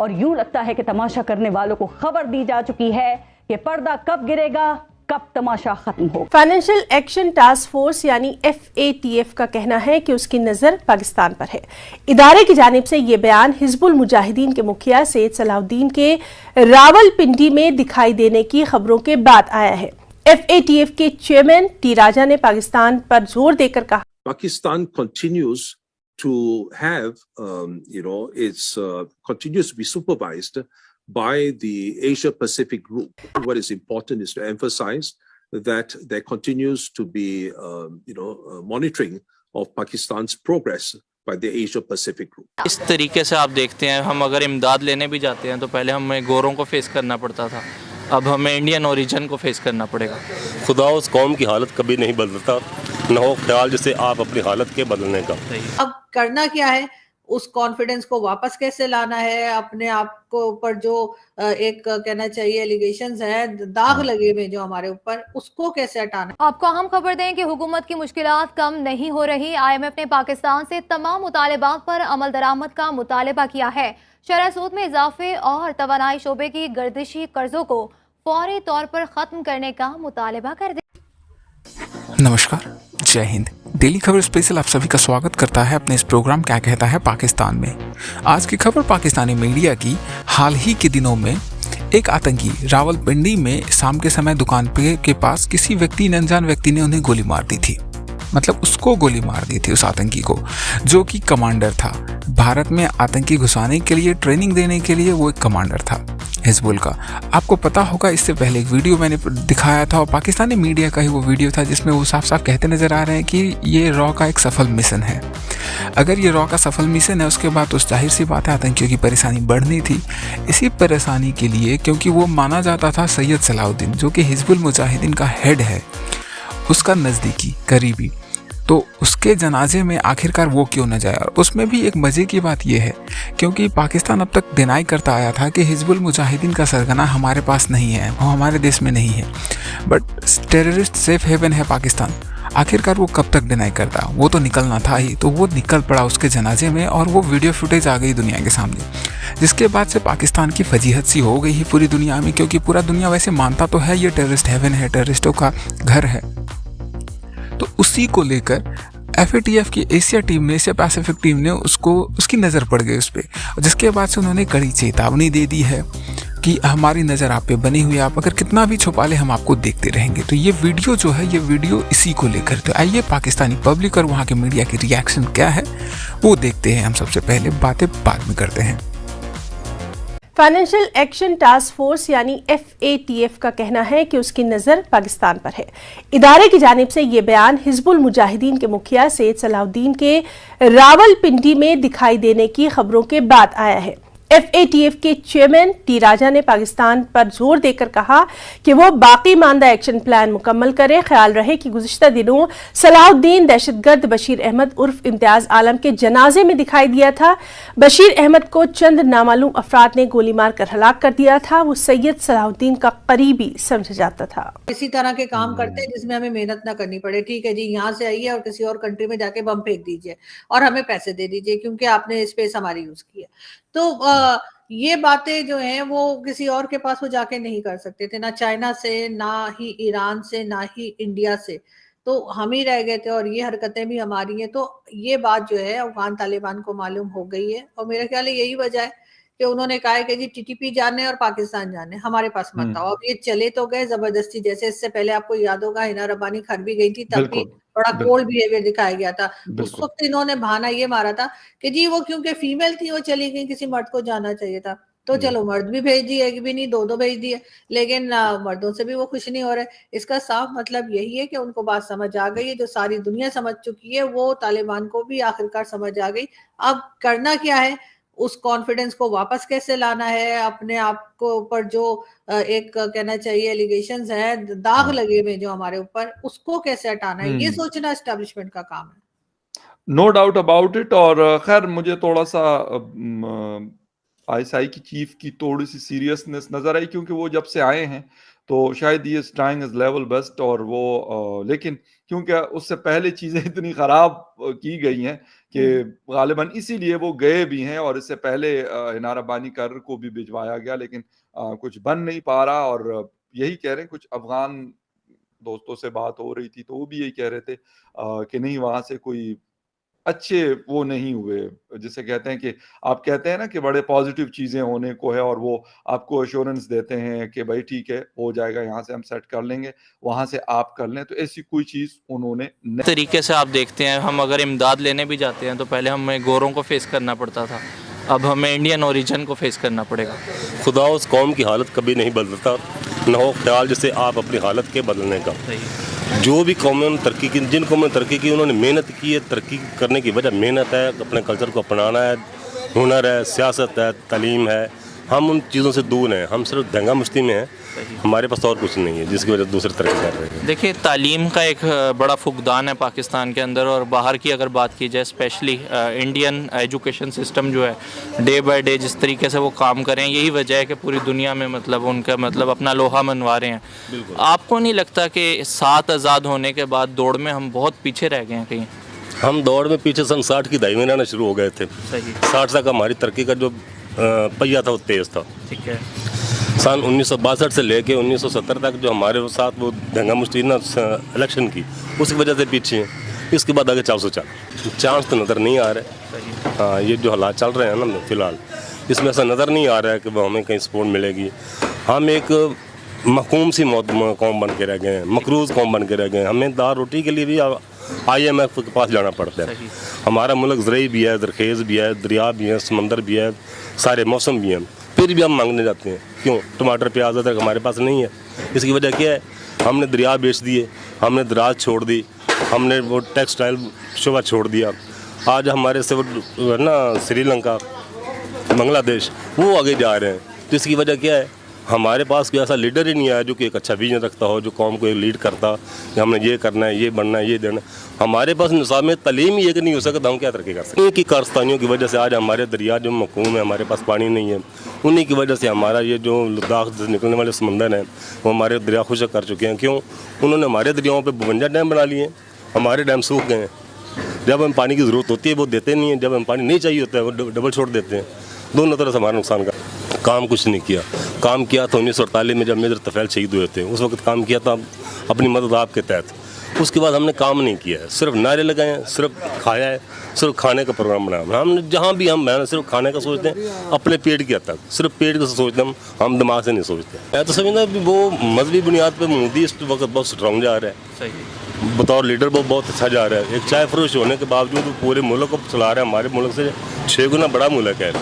और यूं लगता है कि तमाशा करने वालों को खबर दी जा चुकी है कि पर्दा कब गिरेगा, कब तमाशा खत्म होगा। फाइनेंशियल एक्शन टास्क फोर्स यानी FATF का कहना है कि उसकी नजर पाकिस्तान पर है। इदारे की जानिब से ये बयान हिजबुल मुजाहिदीन के मुखिया सैयद सलाहुद्दीन के रावलपिंडी में दिखाई देने की खबरों के बाद आया है। FATF के चेयरमैन T राजा ने पाकिस्तान पर जोर देकर कहा, Pakistan continues to have, its continues to be supervised by the Asia Pacific Group. What is important is to emphasize that there continues to be, monitoring of Pakistan's progress by the Asia Pacific Group. इस तरीके से आप देखते हैं, हम अगर इमदाद लेने भी जाते हैं तो पहले हमें गोरों को फेस करना पड़ता था, अब हमें इंडियन ओरिजिन को फेस करना पड़ेगा। खुदा उस कौम की हालत कभी नहीं बदलता, न हो ख्याल जैसे आप अपनी हालत के बदलने का। अब करना क्या है, उस कॉन्फिडेंस को वापस कैसे लाना है, अपने आप को ऊपर जो एक कहना चाहिए एलिगेशंस है, दाग लगे हुए जो हमारे ऊपर, उसको कैसे हटाना। आपको अहम खबर दें कि हुकूमत की मुश्किलात कम नहीं हो रही। IMF ने पाकिस्तान से तमाम मुतालबात पर अमल दरामद का मुतालबा किया है। शरह सूद में इजाफे और तवानाई शोबे की गर्दिशी कर्जों को फौरी तौर पर खत्म करने का मुतालबा कर दिया। नमस्कार, जय हिंद। डेली खबर स्पेशल आप सभी का स्वागत करता है अपने इस प्रोग्राम क्या कहता है पाकिस्तान में। आज की खबर पाकिस्तानी मीडिया की। हाल ही के दिनों में एक आतंकी रावलपिंडी में शाम के समय दुकान पे के पास किसी व्यक्ति ने, अनजान व्यक्ति ने उन्हें गोली मार दी थी। मतलब उसको गोली मार दी थी, उस आतंकी को, जो कि कमांडर था। भारत में आतंकी घुसाने के लिए, ट्रेनिंग देने के लिए वो एक कमांडर था हिजबुल का। आपको पता होगा, इससे पहले एक वीडियो मैंने दिखाया था और पाकिस्तानी मीडिया का ही वो वीडियो था जिसमें वो साफ साफ कहते नजर आ रहे हैं कि ये रॉ का एक सफल मिशन है। अगर ये रॉ का सफल मिशन है, उसके बाद तो जाहिर सी बात है आतंकियों की परेशानी बढ़नी थी। इसी परेशानी के लिए, क्योंकि वो माना जाता था सैयद सलाहुद्दीन, जो कि हिजबुल मुजाहिदीन का हेड है, उसका नज़दीकी करीबी, तो उसके जनाजे में आखिरकार वो क्यों न जाए। और उसमें भी एक मज़े की बात यह है, क्योंकि पाकिस्तान अब तक डिनाई करता आया था कि हिजबुल मुजाहिदीन का सरगना हमारे पास नहीं है, वो हमारे देश में नहीं है, बट टेररिस्ट सेफ हेवन है पाकिस्तान। आखिरकार वो कब तक डिनाई करता, वो तो निकलना था ही, तो वो निकल पड़ा उसके जनाजे में और वो वीडियो फुटेज आ गई दुनिया के सामने, जिसके बाद से पाकिस्तान की फजीहत सी हो गई है पूरी दुनिया में, क्योंकि पूरा दुनिया वैसे मानता तो है ये टेररिस्ट हेवन है, टेररिस्टों का घर है। तो उसी को लेकर FATF की एशिया टीम ने, एशिया पैसिफिक टीम ने उसकी नज़र पड़ गई उस पर, जिसके बाद से उन्होंने कड़ी चेतावनी दे दी है कि हमारी नज़र आप पे बनी हुई है, आप अगर कितना भी छुपा ले हम आपको देखते रहेंगे। तो ये वीडियो जो है, ये वीडियो इसी को लेकर। तो आइए पाकिस्तानी पब्लिक और वहाँ के मीडिया की रिएक्शन क्या है वो देखते हैं। हम सबसे पहले बातें बाद में करते हैं। फाइनेंशियल एक्शन टास्क फोर्स यानी FATF का कहना है कि उसकी नजर पाकिस्तान पर है। इदारे की जानिब से ये बयान हिजबुल मुजाहिदीन के मुखिया सैयद सलाहुद्दीन के रावलपिंडी में दिखाई देने की खबरों के बाद आया है। FATF के चेयरमैन T राजा ने पाकिस्तान पर जोर देकर कहा कि वो बाकी मानदा एक्शन प्लान मुकम्मल करे। ख्याल रहे कि गुज़िश्ता दिनों सलाहुद्दीन दहशतगर्द बशीर अहमद उर्फ इम्तियाज आलम के जनाजे में दिखाई दिया था। बशीर अहमद को चंद नामालूम अफराद ने गोली मारकर हलाक कर दिया था। वो सैयद सलाहुद्दीन का करीबी समझा जाता था। इसी तरह के काम करते हैं जिसमें हमें मेहनत ना करनी पड़े। ठीक है जी, यहाँ से आइए और किसी और कंट्री में जाके बम फेंक दीजिए और हमें पैसे दे दीजिए क्योंकि आपने स्पेस हमारी यूज की है। तो ये बातें जो हैं वो किसी और के पास वो जाके नहीं कर सकते थे, ना चाइना से, ना ही ईरान से, ना ही इंडिया से। तो हम ही रह गए थे और ये हरकतें भी हमारी हैं। तो ये बात जो है अफगान तालिबान को मालूम हो गई है और मेरे ख्याल है यही वजह है कि उन्होंने कहा है कि जी TTP जाने और पाकिस्तान जाने, हमारे पास मत आओ। अब ये चले तो गए जबरदस्ती, जैसे इससे पहले आपको याद होगा हिना रब्बानी घर भी गई थी, तब भी बड़ा कोल्ड बिहेवियर दिखाया गया था। उस वक्त इन्होंने बहाना ये मारा था कि जी वो क्योंकि फीमेल थी वो चली गई, किसी मर्द को जाना चाहिए था, तो चलो मर्द भी भेज दिए, एक भी नहीं दो भेज दिए, लेकिन मर्दों से भी वो खुश नहीं हो रहे। इसका साफ मतलब यही है कि उनको बात समझ आ गई है, जो सारी दुनिया समझ चुकी है, वो तालिबान को भी आखिरकार समझ आ गई। अब करना क्या है, उस कॉन्फिडेंस को वापस कैसे लाना है, अपने आप को ऊपर जो एक कहना चाहिए एलिगेशंस है, दाग लगे हुए जो हमारे ऊपर, उसको कैसे हटाना है, ये सोचना एस्टेब्लिशमेंट का काम है। No doubt about it. और खैर मुझे थोड़ा सा ISI की चीफ की थोड़ी सी सीरियसनेस नजर आई, क्योंकि वो जब से आए हैं तो शायद ये ट्राइंग इज लेवल बेस्ट और वो लेकिन क्योंकि उससे पहले चीजें इतनी खराब की गई हैं कि गालिबन इसीलिए वो गए भी हैं, और इससे पहले हिना रब्बानी कर को भी भिजवाया गया, लेकिन कुछ बन नहीं पा रहा। और यही कह रहे हैं, कुछ अफगान दोस्तों से बात हो रही थी तो वो भी यही कह रहे थे कि नहीं, वहां से कोई अच्छे वो नहीं हुए, जिसे कहते हैं कि आप कहते हैं ना कि बड़े पॉजिटिव चीजें होने को है, और वो आपको एश्योरेंस देते हैं कि भाई ठीक है हो जाएगा, यहाँ से हम सेट कर लेंगे, वहां से आप कर लें। तो ऐसी कोई चीज उन्होंने इस तरीके से आप देखते हैं, हम अगर इमदाद लेने भी जाते हैं तो पहले हमें गोरों को फेस करना पड़ता था, अब हमें इंडियन ओरिजिन को फेस करना पड़ेगा। खुदा उस कौम की हालत कभी नहीं बदलता, न हो ख्याल जैसे आप अपनी हालत के बदलने का। जो भी कौमें ने तरक्की की, जिन कौमों ने तरक्की की, उन्होंने मेहनत की है। तरक्की करने की वजह मेहनत है, अपने कल्चर को अपनाना है, हुनर है, सियासत है, तालीम है। हम उन चीज़ों से दूर हैं, हम सिर्फ दंगा मुश्ती में हैं, हमारे पास और कुछ नहीं है जिसकी वजह से दूसरे तरक्की कर रहे हैं। देखिए, तालीम का एक बड़ा फुकदान है पाकिस्तान के अंदर, और बाहर की अगर बात की जाए, स्पेशली इंडियन एजुकेशन सिस्टम जो है डे बाय डे जिस तरीके से वो काम कर रहे हैं, यही वजह है कि पूरी दुनिया में मतलब उनका मतलब अपना लोहा मनवा रहे हैं। आपको नहीं लगता कि 7 आज़ाद होने के बाद दौड़ में हम बहुत पीछे रह गए हैं कहीं? हम दौड़ में पीछे सन 60 की दहाई में रहना शुरू हो गए थे। 60 तक हमारी तरक्की का जो पहिया था वो तेज़ था। ठीक है। सन 1962 से लेके 1970 तक जो हमारे साथ वो दंगा मुश्ती ना इलेक्शन की, उसकी वजह से पीछे हैं। इसके बाद आगे 404 चांस तो नज़र नहीं आ रहे। हाँ, ये जो हालात चल रहे हैं ना फिलहाल, इसमें ऐसा नज़र नहीं आ रहा है कि वो हमें कहीं सपोर्ट मिलेगी। हम एक महकूम सी कौम बन के रह गए हैं, मकरूज़ कौम बन के रह गए हैं। हमें दाल रोटी के लिए भी IMF के पास जाना पड़ता है। हमारा मुल्क ज़रई भी है, दरखेज़ भी है, दरिया भी है, समंदर भी है, सारे मौसम भी हैं, फिर भी हम मांगने जाते हैं। क्यों? टमाटर प्याज तक हमारे पास नहीं है। इसकी वजह क्या है? हमने दरिया बेच दिए, हमने दराज छोड़ दी, हमने वो टेक्सटाइल शोबा छोड़ दिया। आज हमारे से वो ना श्रीलंका, बांग्लादेश, वो आगे जा रहे हैं। तो इसकी वजह क्या है? हमारे पास कोई ऐसा लीडर ही नहीं आया जो कि एक अच्छा विजन रखता हो, जो कौम को एक लीड करता कि हमने ये करना है, ये बनना है, ये देना। हमारे पास निसाब में तालीम ही एक नहीं हो सकता, हम क्या तरक्की कर सकते हैं? इनकी कारस्तानियों की वजह से आज हमारे दरिया जो मकूम है, हमारे पास पानी नहीं है। उन्हीं की वजह से हमारा ये जो लद्दाख से निकलने वाले समंदर हैं वो हमारे दरिया खुशक कर चुके हैं। क्यों? उन्होंने हमारे दरियाओं पर 52 डैम बना लिए, हमारे डैम सूख गए हैं। जब हमें पानी की ज़रूरत होती है वो देते नहीं हैं, जब हमें पानी नहीं चाहिए होता है वो डबल छोड़ देते हैं। दोनों तरह से हमारा नुकसान का काम कुछ नहीं किया। काम किया था 1948 में जब मेजर तफैल शहीद हुए थे, उस वक्त काम किया था अपनी मदद आपके तहत। उसके बाद हमने काम नहीं किया है, सिर्फ नारे लगाए हैं, सिर्फ खाया है, सिर्फ खाने का प्रोग्राम बनाया। हमने जहाँ भी हम मैंने सिर्फ खाने का सोचते हैं, अपने पेट की हद तक सिर्फ पेट का सोचते हैं, हम दिमाग से नहीं सोचते। मैं तो समझता वो मजहबी बुनियाद पर मोदी इस वक्त बहुत स्ट्रॉन्ग जा रहा है। सही। बतौर लीडर वो बहुत अच्छा जा रहा है। एक चाय फरोश होने के बावजूद वो पूरे मुल्क को चला रहा है। हमारे मुल्क से 6 गुना बड़ा मुल्क है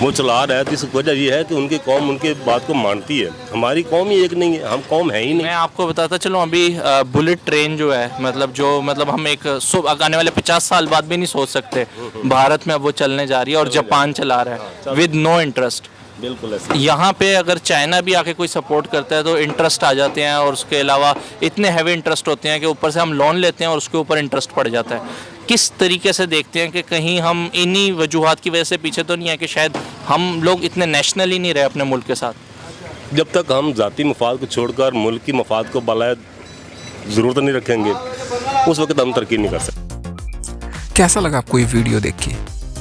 वो चला रहा है। तो इस वजह ये है कि उनकी कौम उनके बात को मानती है। हमारी कौम ही एक नहीं है, हम कौम है ही नहीं। मैं आपको बताता चलूँ, अभी बुलेट ट्रेन जो है मतलब हम एक आने वाले 50 साल बाद भी नहीं सोच सकते, भारत में अब वो चलने जा रही है और जापान चला रहा है विद नो इंटरेस्ट। बिल्कुल ऐसे। यहाँ पे अगर चाइना भी आके कोई सपोर्ट करता है तो इंटरेस्ट आ जाते हैं, और उसके अलावा इतने हैवी इंटरेस्ट होते हैं कि ऊपर से हम लोन लेते हैं और उसके ऊपर इंटरेस्ट पड़ जाता है। किस तरीके से देखते हैं कि कहीं हम इन्हीं वजूहात की वजह से पीछे तो नहीं है कि शायद हम लोग इतने नेशनल ही नहीं रहे अपने मुल्क के साथ? जब तक हम ज़ाती मफाद को छोड़कर मुल्क की मफाद को बलाए ज़रूरत नहीं रखेंगे, उस वक्त हम तरक्की नहीं कर सकते। कैसा लगा आपको ये वीडियो देख के?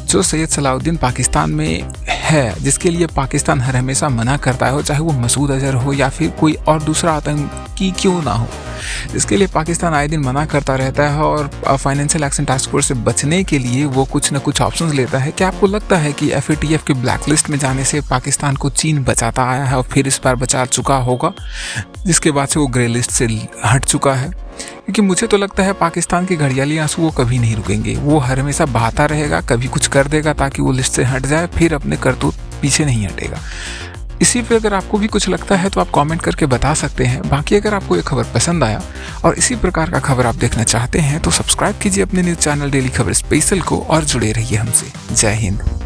जो सैयद सलाउद्दीन पाकिस्तान में है, जिसके लिए पाकिस्तान हर हमेशा मना करता है, चाहे वो मसूद अजहर हो या फिर कोई और दूसरा आतंकी क्यों ना हो, इसके लिए पाकिस्तान आए दिन मना करता रहता है और फाइनेंशियल एक्शन टास्क फोर्स से बचने के लिए वो कुछ न कुछ ऑप्शंस लेता है। क्या आपको लगता है कि FATF के ब्लैक लिस्ट में जाने से पाकिस्तान को चीन बचाता आया है और फिर इस बार बचा चुका होगा, जिसके बाद से वो ग्रे लिस्ट से हट चुका है? क्योंकि मुझे तो लगता है पाकिस्तान के घड़ियाली आंसू वो कभी नहीं रुकेंगे, वो हर हमेशा बहाता रहेगा, कभी कुछ कर देगा ताकि वो लिस्ट से हट जाए, फिर अपने करतूत पीछे नहीं हटेगा। इसी पे अगर आपको भी कुछ लगता है तो आप कमेंट करके बता सकते हैं। बाकी अगर आपको ये खबर पसंद आया और इसी प्रकार का खबर आप देखना चाहते हैं तो सब्सक्राइब कीजिए अपने न्यूज़ चैनल डेली खबर स्पेशल को और जुड़े रहिए हमसे। जय हिंद।